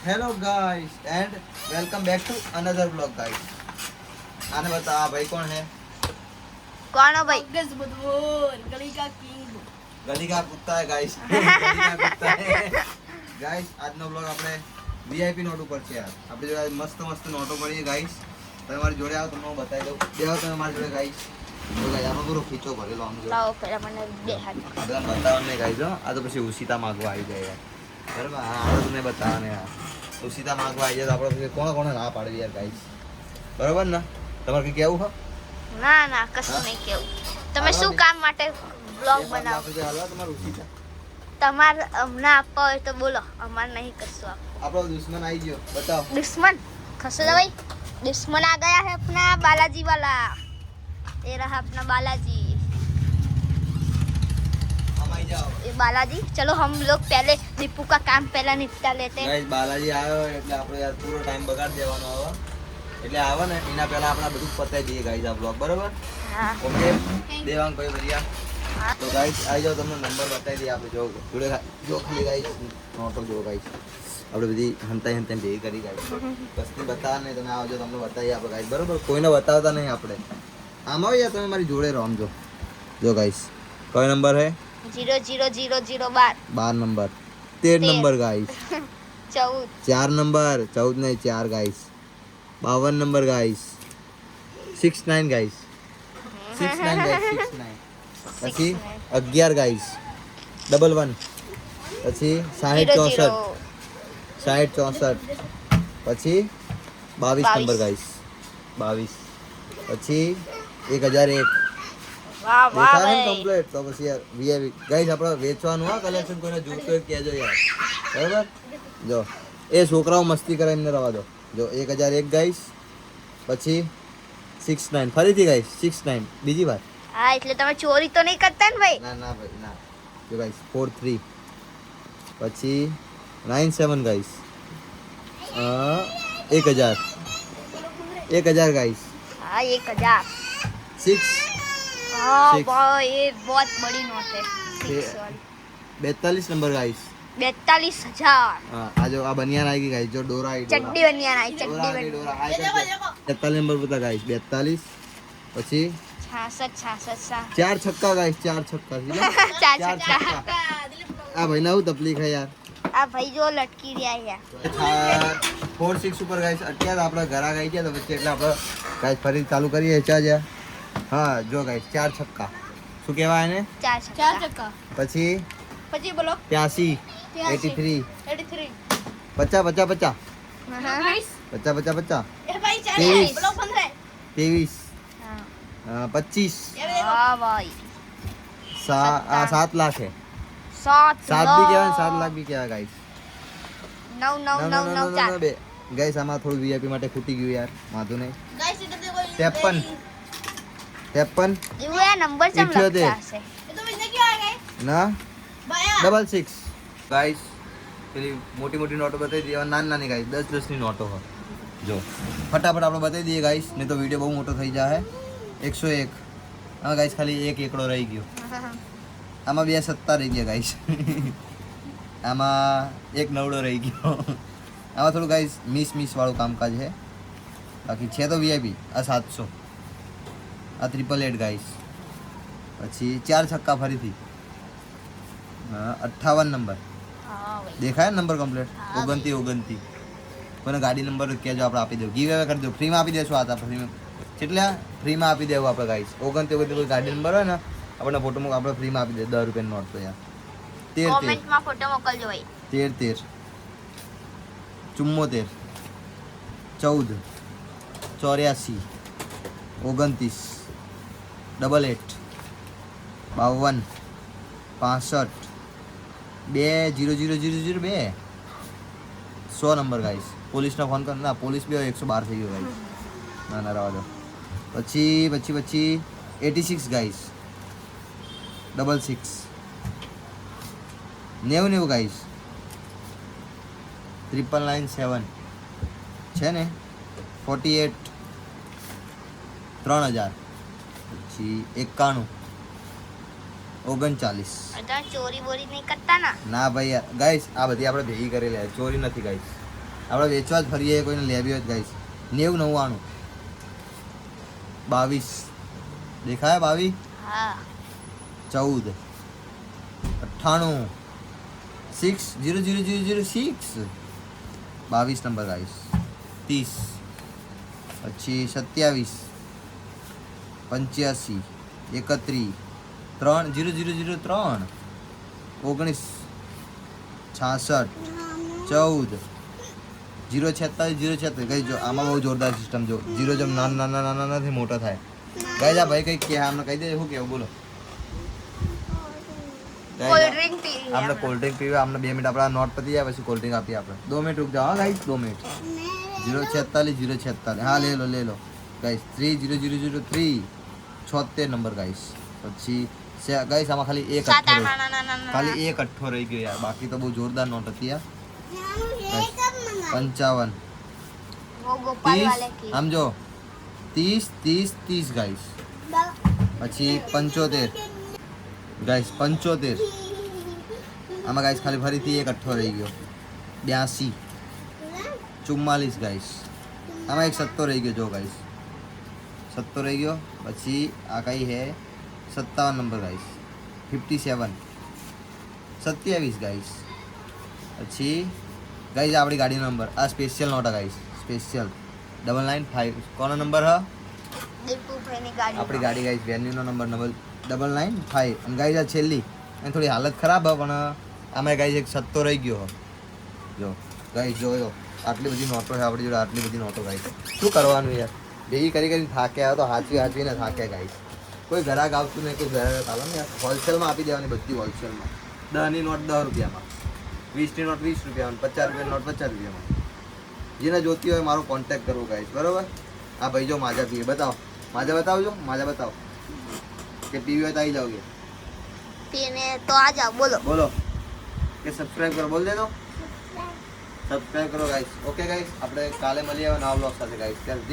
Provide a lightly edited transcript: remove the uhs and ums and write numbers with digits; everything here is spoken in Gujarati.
Hello guys and welcome back to another blog guys. आने बता भाई कौन है? कौन हो भाई? गज बदबोर गली का किंग गली का कुत्ता है गाइस। गली का कुत्ता है गाइस। આજનો બ્લોગ આપણે વીઆઈપી નોટ ઉપર છે યાર. આપણે જોડે મસ્ત મસ્ત નોટો પડી છે ગાઈસ. તમે મારી જોડે આવો તમને હું બતાવી દઉં. બેહો તમે મારી જોડે ગાઈસ. તો ગાઈસ આમાં પૂરો ખીચો ભરેલો આમ જો. લાવો પેલા મને બે હાથ. આ બધા બતાવવા નહીં ગાઈસ હો. આ તો પછી ઉસીતા માંગવા આવી જાય યાર. બરાબર આ તમને બતાવવાને યાર. ઉસીતા માંગવા આવી જાય તો આપણે પછી કોણ કોણ ના પાડવી યાર ગાઈસ. બરાબર ને? તમારે કઈ કેવું છે? ના ના કશું નહીં કેવું. તમે શું કામ માટે બ્લોગ બનાવો? આપણે હાલવા તમારું ઉસીતા. તમારે અમને આપવા હોય તો બોલો, અમારે નહીં કશું આપવું. આપણો દુશ્મન આવી ગયો બતાવો. दुश्मन खसो दो भाई. दुश्मन आ गया है अपना बालाजी वाला. ये रहा अपना बालाजी. हम आई जाओ ये बालाजी. चलो हम लोग पहले दीपू का काम पहला निपटा लेते हैं. ગાઈસ. બાલાજી આવ્યો એટલે આપણે યાર પૂરો ટાઈમ બગાડ દેવાનો આવે. એટલે આવે ને એના પહેલા આપણે બધું પતાઈ દઈએ ગાઈસ આ બ્લોગ. બરાબર हाँ ઓકે દેવાંગ ભાઈ ભરિયા. हाँ તો ગાઈસ આવી જાઓ તમને નંબર બતાવી દઈએ આપણે. જો જોડે જો ખાલી ગાઈસ નોટો જો ગાઈસ આપણે બધી હંતાઈ ભેગી કરી ગાઈસ. કસ્તી બતાવવા નહીં તમે આવજો તમને બતાવીએ આપણે ગાઈસ. બરાબર કોઈને બતાવતા નહીં આપણે. આમ આવો યાર તમે મારી જોડે રહો. આમ જો ગાઈસ કયો નંબર હે? 00012 12 નંબર 13 નંબર ગાઈસ. 14 4 નંબર 14 નહીં 4 guys. 52 number guys. 69 guys. 69 guys 69. પછી 11 ગાઈસ. 11 પછી 60 64 પછી 22 નંબર ગાઈસ. 22 પછી 1001. वाह वाह દેખાય ને भाई. કમ્પ્લીટ. તો પછી યાર વીઆઈપી ગાઈસ આપણે વેચવાનું આ કલેક્શન કોઈને જોઈતું હોય કહેજો યાર. બરાબર જો એ છોકરાઓ મસ્તી કરે એમને રવા દો. જો 1001 ગાઈસ. પછી 69 ફરીથી ગાઈસ 69 બીજી વાર. हाँ એટલે તમે ચોરી તો નહીં કરતા ને ભાઈ? ના ના ભાઈ ના. જો ગાઈસ 43 પછી 97 ગાઈસ. 1000 ગાઈસ. हाँ 1000. 6 हाँ Six. भाई ये बहुत बड़ी नोट है. छः. 42 નંબર ગાઈસ. 42,000. હા આ જો આ બનિયાન આવી ગઈ ગાઈસ. જો ડોરા આવી चड्डी बनियान आई चड्डी ડોરા આવી, बनियान. ડોરા આવી. 43 નંબર બતા ગાઈસ. 42 પછી 66 ચાર છક્કા ગાઈસ. ચાર છક્કા છે. चार ચાર छक्का. છક્કા. આ ભાઈ નવું તકલીફ હે યાર. आ भाई जो लटकी રહ્યા है. 4-6 ઉપર ગાઈસ. અત્યારે આપણે ઘરા ગઈ ગયા તો પછી એટલે આપણે ગાઈસ ફરી ચાલુ કરીએ. ચા જા. હા જો ગાઈસ ચાર છક્કા. શું કહેવાય એને? चार चार छक्का. चक्का પછી પછી બોલો 83 83 83 50 50 50 हाँ. 50 50 50 એ ભાઈ 23. 40 બોલો 15 23 हाँ. 25 हाँ भाई. 7 લાખ है. 7 7 भी કહેવાય 7 લાખ भी કહેવાય ગાઈસ. 9 9 9 9 4. બે ગાઈસ આમાં થોડું વીઆઈપી માટે ખૂટી ગયું યાર. વાંધો નહીં. ગાઈસ ઇધર देखो 53 53 ये नंबर जब इठ्योतेर. लगता है. ये तो इसने क्यों आ गए ના बाया 66 ગાઈસ. પેલી મોટી મોટી નોટો બતાવી દઈએ. નાની નાની ગાઈસ 10 ની નોટો હોય. જો ફટાફટ આપણે બતાવી દઈએ ગાઈસ નહીં તો વિડીયો બહુ મોટો થઈ જાય. 101. હા ગાઈસ ખાલી એક એકડો રહી ગયો. આમાં 2 સત્તા રહી ગયા ગાઈસ. આમાં એક નવડો રહી ગયો. આમાં થોડું ગાઈસ મિસ વાળું કામકાજ છે. બાકી છે તો વીઆઈપી. આ 700. આ 888 ગાઈસ. પછી ચાર છક્કા ફરીથી. 58 નંબર हाँ भाई. દેખાય નંબર કમ્પ્લીટ. હા, 29 કોઈને ગાડી નંબર કહેજો આપણે આપી દઉં. ગીવ અવે કરી દઉં. ફ્રીમાં આપી દઈશું. આ ફ્રીમાં કેટલા ફ્રીમાં આપી દેવું આપણે ગાઈસ. 29 કોઈ ગાડી નંબર હોય ને આપણને ફોટો મૂક આપણે ફ્રીમાં આપી દે. 10 રૂપિયાની નોટ તો યાર. 13 कमेंट में फोटो मोकलજો भाई. 13 74 14 84 29 88 52 65 2 100 નંબર ગાઈસ. પોલીસનો ફોન કર. ના પોલીસ બી 112 થઈ ગયો ગાઈસ. ના ના રહેવા દો. પછી 86 ગાઈસ. 66 90 ગાઈસ. 997 છે ને. 48 3000 પછી 91 39 अगर चोरी बोरी नहीं करता ना. ના ભાઈ યાર ગાઈસ આ બધી આપણે ભેગી કરેલી છે. ચોરી નથી ગાઈસ. આપણે વેચવા જ ફરીએ, કોઈને લેવી હોય ગાઈસ. 90 99 22 દેખાય 22 હા 14 98 6 0 0 0 0 6 22 નંબર ગાઈસ. 30 પછી 27 85 31 3 0 0 0 3 19 66 14 046 કઈ જો આમાં બહુ જોરદાર સિસ્ટમ જો 0 જેમ નાના નાના નાના થી મોટા થાય ગાઈસ. આ ભાઈ કઈ કે આમને કહી દેજો શું કેવું બોલો. કોલ્ડ ડ્રિંક પી આપણે કોલ્ડ ડ્રિંક પીવા આપણે 2 મિનિટ આપણા નોટ પતી જાય પછી કોલ્ડ ડ્રિંક આપીએ આપણે. 2 મિનિટ રૂક જાઓ ગાઈસ 2 મિનિટ. 046 હા લે લો ગાઈસ. 30003 76 number guys. પછી ગાઈસ આમાં ખાલી એક સાત અઠ્ઠો આઠ ના ખાલી એક અઠ્ઠો રહી ગયો યાર, બાકી તો બહુ જોરદાર નોટ હતી યાર. 55 वो गोपाल वाले 30 की સમજો 30 ગાઈસ. પછી 75 ગાઈસ 75 આમાં ગાઈસ ખાલી ફરીથી એક અઠ્ઠો રહી ગયો. 82 44 ગાઈસ. આમાં એક 70 રહી ગયો જો ગાઈસ. 70 રહી ગયો. પછી આ કઈ હે 57 નંબર ગાઈસ. 57 27 ગાઈસ. પછી ગાઈસ આપણી ગાડીનો નંબર આ સ્પેશિયલ નોટ ગાઈસ. સ્પેશિયલ 995 કોનો નંબર હ દીપુ ભાઈ ની ગાડી આપણી ગાડી ગાઈસ વેન્યુનો નંબર 995 અને ગાઈસ આ છેલ્લી એની થોડી હાલત ખરાબ હ પણ આમાં ગાઈસ એક 70 રહી ગયો હ. જો ગાઈસ જોયો આટલી બધી નોટો છે આપણી જોડે, આટલી બધી નોટો ગાઈસ. શું કરવાનું યાર, ભેગી કરીને થાક્યા તો હાચવીને થાક્યા ગાઈસ. કોઈ ગ્રાહક આવતું નહીં, કોઈ ગ્રાહક ચાલો ને યાર હોલસેલમાં આપી દેવાની બધી હોલસેલમાં. 10ની નોટ 10 રૂપિયામાં, 20ની નોટ 20 રૂપિયામાં, 50 રૂપિયાની નોટ 50 રૂપિયામાં. જેને જોતી હોય મારો કોન્ટેક્ટ કરવો ગાઈસ બરોબર. આ ભાઈ જો માજા પીએ બતાવો, માજા બતાવજો, માજા બતાવો કે પીવી હોય તો આવી જાઓગે. પીને તો આ જાઓ બોલો બોલો કે સબસ્ક્રાઇબ કરો, બોલ દેજો સબસ્ક્રાઇબ કરો ગાઈસ. ઓકે ગાઈસ આપણે કાલે મળીએ નવા બ્લોગ સાથે ગાઈસ. ત્યાં સુધી